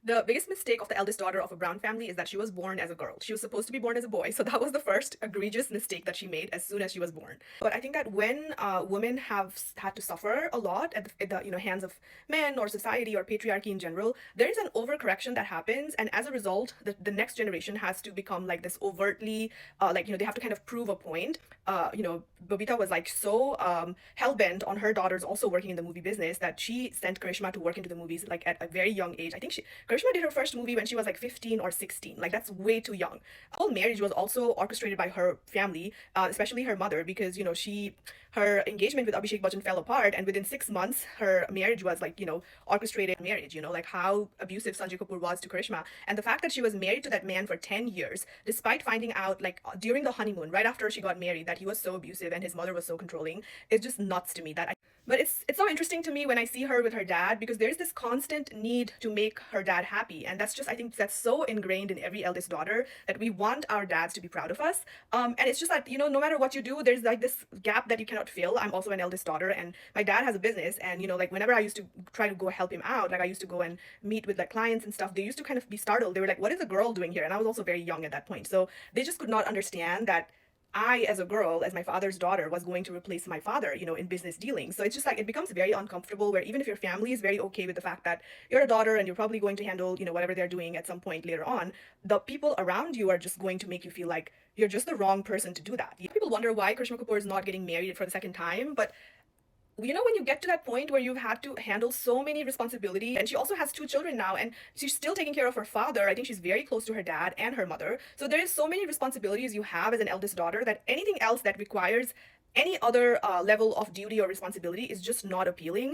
The biggest mistake of the eldest daughter of a Brown family is that she was born as a girl. She was supposed to be born as a boy, so that was the first egregious mistake that she made as soon as she was born. But I think that when women have had to suffer a lot at the hands of men or society or patriarchy in general, there is an overcorrection that happens, and as a result, the next generation has to become like this overtly they have to kind of prove a point. Bobita was like so hell bent on her daughters also working in the movie business that she sent Karishma to work into the movies like at a very young age. I think Karishma did her first movie when she was like 15 or 16. Like, that's way too young. The whole marriage was also orchestrated by her family, especially her mother, because, her engagement with Abhishek Bachchan fell apart, and within 6 months, her marriage was like, orchestrated marriage, like how abusive Sanjay Kapoor was to Karishma. And the fact that she was married to that man for 10 years, despite finding out, like, during the honeymoon, right after she got married, that he was so abusive and his mother was so controlling, is just nuts to me. But it's so interesting to me when I see her with her dad, because there's this constant need to make her dad happy, and that's just, I think that's so ingrained in every eldest daughter, that we want our dads to be proud of us. And it's just that, no matter what you do, there's like this gap that you cannot fill. I'm also an eldest daughter, and my dad has a business, and like whenever I used to try to go help him out, like I used to go and meet with like clients and stuff, they used to kind of be startled. They were like, what is a girl doing here? And I was also very young at that point, so they just could not understand that I, as a girl, as my father's daughter, was going to replace my father, in business dealings. So it's just like it becomes very uncomfortable, where even if your family is very okay with the fact that you're a daughter and you're probably going to handle, whatever they're doing at some point later on, the people around you are just going to make you feel like you're just the wrong person to do that. People wonder why Karishma Kapoor is not getting married for the second time, but when you get to that point where you've had to handle so many responsibilities, and she also has two children now, and she's still taking care of her father. I think she's very close to her dad and her mother. So there is so many responsibilities you have as an eldest daughter, that anything else that requires any other level of duty or responsibility is just not appealing.